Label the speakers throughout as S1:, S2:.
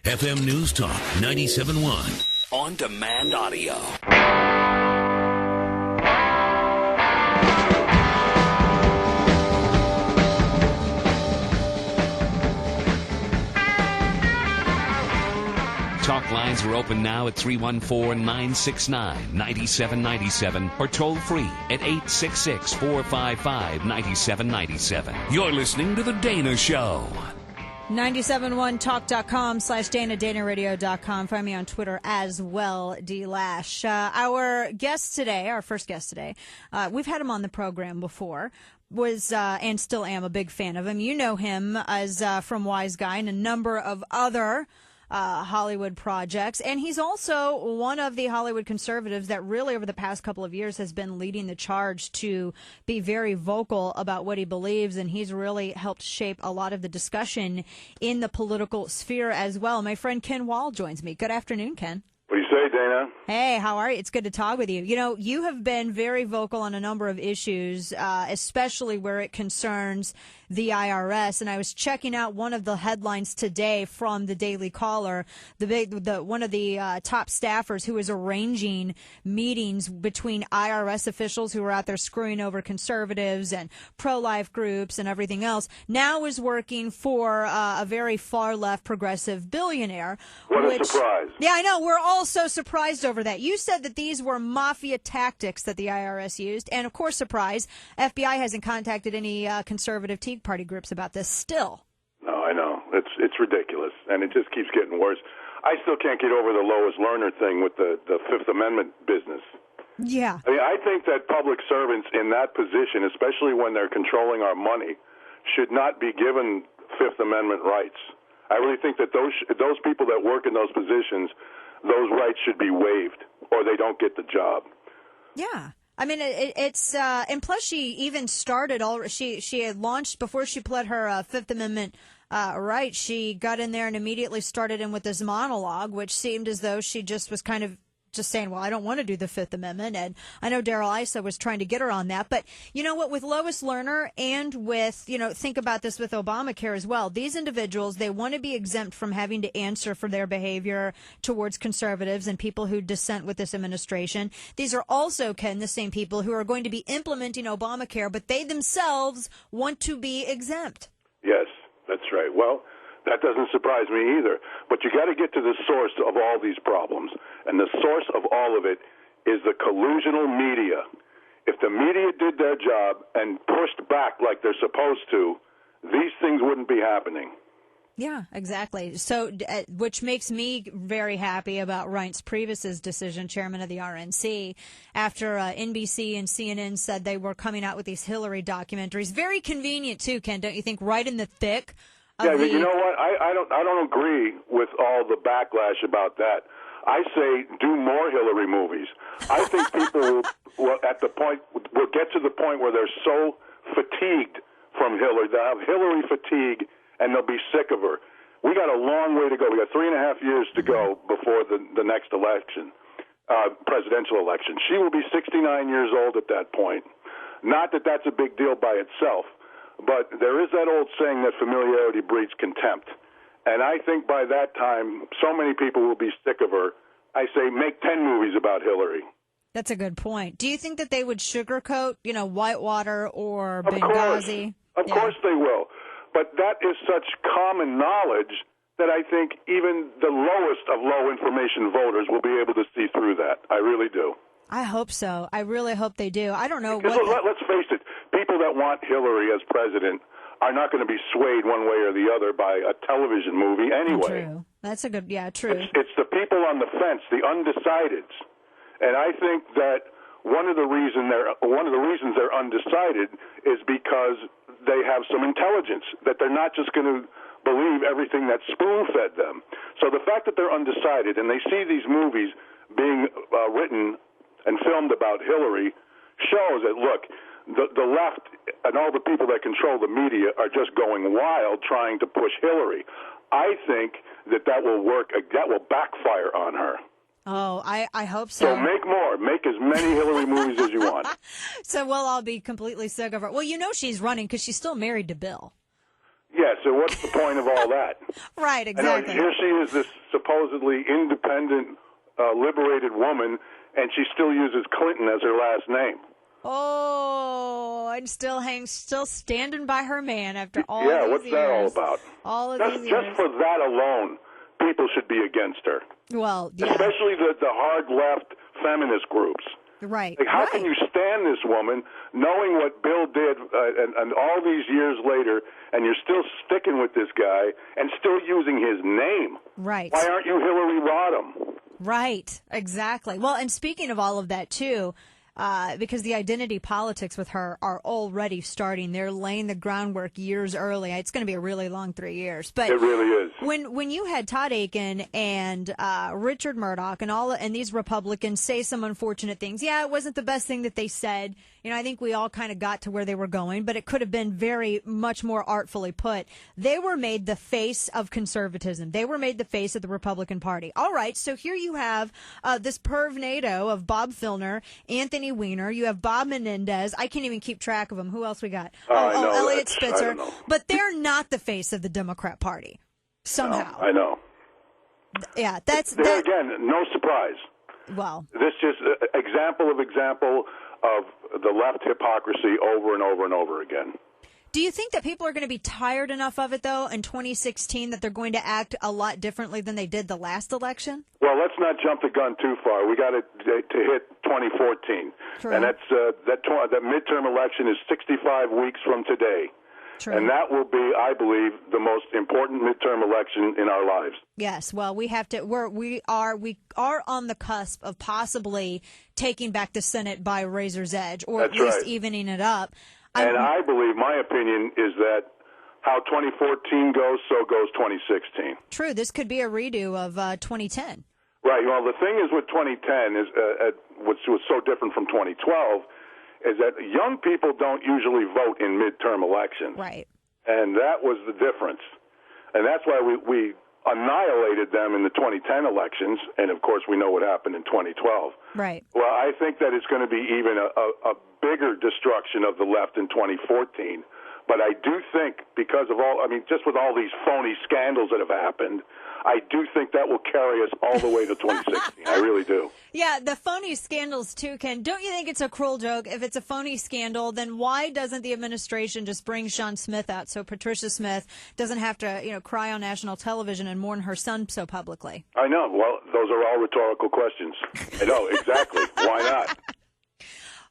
S1: FM News Talk 97.1.
S2: On demand audio. Talk lines are open now at 314-969-9797 or toll free at 866-455-9797. You're listening to The Dana Show.
S3: 971talk.com/Dana, DanaRadio.com. Find me on Twitter as well, D Lash. Our guest today, our first guest today, we've had him on the program before, was and still am a big fan of him. You know him as from Wise Guy and a number of other Hollywood projects. And he's also one of the Hollywood conservatives that really over the past couple of years has been leading the charge to be very vocal about what he believes. And he's really helped shape a lot of the discussion in the political sphere as well. My friend Ken Wahl joins me. Good afternoon, Ken.
S4: What do you say, Dana?
S3: Hey, how are you? It's good to talk with you. You know, you have been very vocal on a number of issues, especially where it concerns the IRS. And I was checking out one of the headlines today from the Daily Caller. One of the top staffers who is arranging meetings between IRS officials who are out there screwing over conservatives and pro-life groups and everything else now is working for a very far-left progressive billionaire.
S4: What a surprise.
S3: Yeah, I know. We're all so surprised over that. You said that these were mafia tactics that the IRS used. And, of course, surprise, FBI hasn't contacted any conservative Tea Party groups about this still.
S4: No, I know. It's ridiculous, and it just keeps getting worse. I still can't get over the Lois Lerner thing with the Fifth Amendment business.
S3: Yeah.
S4: I mean, I think that public servants in that position, especially when they're controlling our money, should not be given Fifth Amendment rights. I really think that those people that work in those positions, those rights should be waived, or they don't get the job.
S3: Yeah. I mean, it's and plus she even started she had launched before she pled her Fifth Amendment right. She got in there and immediately started in with this monologue, which seemed as though she just was kind of just saying, well, I don't want to do the Fifth Amendment. And I know Darrell Issa was trying to get her on that. But you know what, with Lois Lerner and with, think about this with Obamacare as well. These individuals, they want to be exempt from having to answer for their behavior towards conservatives and people who dissent with this administration. These are also, Ken, the same people who are going to be implementing Obamacare, but they themselves want to be exempt.
S4: Yes, that's right. Well, that doesn't surprise me either. But you got to get to the source of all these problems. And the source of all of it is the collusional media. If the media did their job and pushed back like they're supposed to, these things wouldn't be happening.
S3: Yeah, exactly. So, which makes me very happy about Reince Priebus's decision, chairman of the RNC, after NBC and CNN said they were coming out with these Hillary documentaries. Very convenient, too, Ken, don't you think? Right in the thick.
S4: Yeah, but you know what? I don't agree with all the backlash about that. I say do more Hillary movies. I think people will get to the point where they're so fatigued from Hillary, they'll have Hillary fatigue, and they'll be sick of her. We got a long way to go. We got 3.5 years to go before the next election, presidential election. She will be 69 years old at that point. Not that that's a big deal by itself. But there is that old saying that familiarity breeds contempt. And I think by that time, so many people will be sick of her. I say make 10 movies about Hillary.
S3: That's a good point. Do you think that they would sugarcoat, Whitewater or Benghazi?
S4: Of course they will. But that is such common knowledge that I think even the lowest of low information voters will be able to see through that. I really do.
S3: I hope so. I really hope they do. I don't know.
S4: Let's face it. People that want Hillary as president are not going to be swayed one way or the other by a television movie anyway.
S3: True. That's a good, true.
S4: It's the people on the fence, the undecideds. And I think that one of the reasons they're undecided is because they have some intelligence, that they're not just going to believe everything that's spoon-fed them. So the fact that they're undecided and they see these movies being written and filmed about Hillary shows that, look, the left and all the people that control the media are just going wild trying to push Hillary. I think that will work. That will backfire on her.
S3: Oh, I hope so.
S4: So make more. Make as many Hillary movies as you want.
S3: So we'll all be completely sick of her. Well, she's running because she's still married to Bill.
S4: Yeah, so what's the point of all that?
S3: Right, exactly.
S4: I know, here she is, this supposedly independent, liberated woman, and she still uses Clinton as her last name.
S3: Oh, and still standing by her man after all these
S4: years. Yeah, what's that all about?
S3: All of these years.
S4: Just for that alone, people should be against her.
S3: Well, yeah.
S4: Especially the hard left feminist groups.
S3: Right.
S4: Like, how can you stand this woman, knowing what Bill did, and all these years later, and you're still sticking with this guy and still using his name?
S3: Right.
S4: Why aren't you Hillary Rodham?
S3: Right. Exactly. Well, and speaking of all of that, too, because the identity politics with her are already starting. They're laying the groundwork years early. It's going to be a really long 3 years. But
S4: it really is.
S3: When you had Todd Aiken and Richard Murdoch and these Republicans say some unfortunate things, yeah, it wasn't the best thing that they said. You know, I think we all kind of got to where they were going, but it could have been very much more artfully put. They were made the face of conservatism. They were made the face of the Republican Party. All right, so here you have this pervnado of Bob Filner, Anthony Weiner. You have Bob Menendez. I can't even keep track of them. Who else we got? Elliot Spitzer. But they're not the face of the Democrat Party somehow.
S4: No, I know.
S3: Yeah,
S4: again, no surprise.
S3: Well,
S4: this just example of the left hypocrisy over and over and over again.
S3: Do you think that people are going to be tired enough of it, though, in 2016 that they're going to act a lot differently than they did the last election?
S4: Well, let's not jump the gun too far. We got to hit 2014.
S3: True.
S4: And that's that midterm election is 65 weeks from today.
S3: True.
S4: And that will be, I believe, the most important midterm election in our lives.
S3: Yes. Well, we have to. We are on the cusp of possibly taking back the Senate by razor's edge, or
S4: That's
S3: at least
S4: right.
S3: evening it up.
S4: And I believe, my opinion is that how 2014 goes, so goes 2016.
S3: True. This could be a redo of 2010.
S4: Right. Well, the thing is with 2010 is which was so different from 2012. Is that young people don't usually vote in midterm elections.
S3: Right.
S4: And that was the difference. And that's why we annihilated them in the 2010 elections, and of course we know what happened in 2012.
S3: Right.
S4: Well, I think that it's going to be even a bigger destruction of the left in 2014. But I do think because of just with all these phony scandals that have happened, I do think that will carry us all the way to 2016. I really do.
S3: Yeah, the phony scandals, too, Ken. Don't you think it's a cruel joke? If it's a phony scandal, then why doesn't the administration just bring Sean Smith out so Patricia Smith doesn't have to, cry on national television and mourn her son so publicly?
S4: I know. Well, those are all rhetorical questions. I know, exactly. Why not?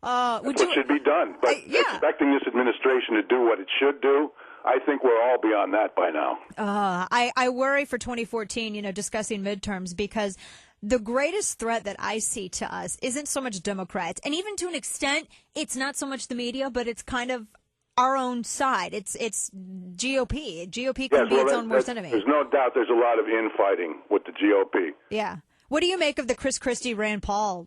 S4: That's what should be done. But expecting this administration to do what it should do, I think we're all beyond that by now.
S3: I worry for 2014, discussing midterms, because the greatest threat that I see to us isn't so much Democrats. And even to an extent, it's not so much the media, but it's kind of our own side. It's GOP. GOP can be its own worst enemy.
S4: There's no doubt there's a lot of infighting with the GOP.
S3: Yeah. What do you make of the Chris Christie-Rand Paul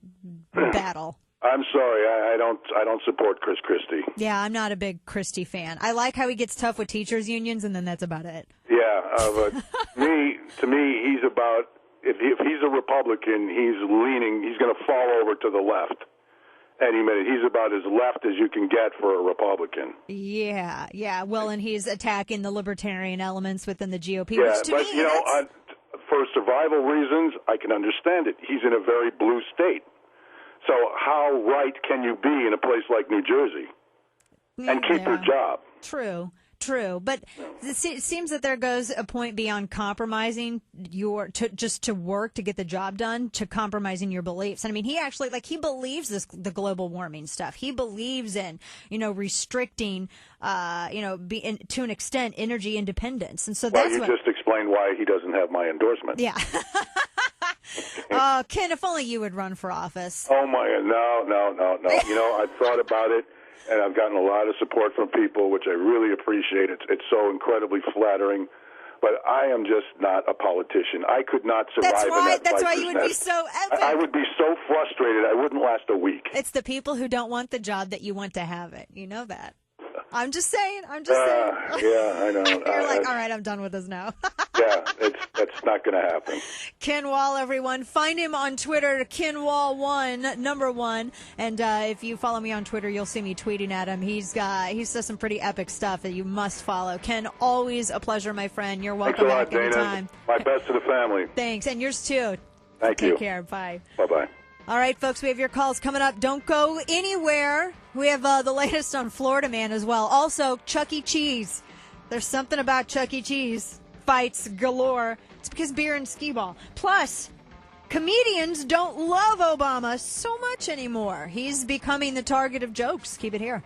S3: battle?
S4: I'm sorry, I don't support Chris Christie.
S3: Yeah, I'm not a big Christie fan. I like how he gets tough with teachers' unions, and then that's about it.
S4: Yeah, but to me, he's about if he's a Republican, he's going to fall over to the left any minute. He's about as left as you can get for a Republican.
S3: Yeah. Well, and he's attacking the libertarian elements within the GOP.
S4: Yeah,
S3: which to
S4: but
S3: me,
S4: for survival reasons, I can understand it. He's in a very blue state. So how right can you be in a place like New Jersey and keep your job?
S3: True. But it seems that there goes a point beyond compromising to work to get the job done to compromising your beliefs. And I mean, he actually he believes the global warming stuff. He believes in restricting to an extent energy independence. And so that's
S4: just explained why he doesn't have my endorsement.
S3: Yeah. Ken, if only you would run for office.
S4: Oh my, no. I've thought about it, and I've gotten a lot of support from people, which I really appreciate. It's so incredibly flattering. But I am just not a politician. I could not survive in that.
S3: That's why you would be so epic.
S4: I would be so frustrated. I wouldn't last a week.
S3: It's the people who don't want the job that you want to have it. You know that. I'm just saying.
S4: Yeah, I know.
S3: You're like, all right, I'm done with this now.
S4: Yeah, that's not going to happen.
S3: Ken Wahl, everyone. Find him on Twitter, KenWall1, number 1. And if you follow me on Twitter, you'll see me tweeting at him. He says some pretty epic stuff that you must follow. Ken, always a pleasure, my friend. You're welcome
S4: Thanks a lot,
S3: back
S4: Dana.
S3: anytime.
S4: My best to the family.
S3: Thanks, and yours too.
S4: Thank you.
S3: Take care. Bye.
S4: Bye-bye.
S3: All right, folks, we have your calls coming up. Don't go anywhere. We have the latest on Florida Man as well. Also, Chuck E. Cheese. There's something about Chuck E. Cheese. Fights galore. It's because beer and skee ball. Plus, comedians don't love Obama so much anymore. He's becoming the target of jokes. Keep it here.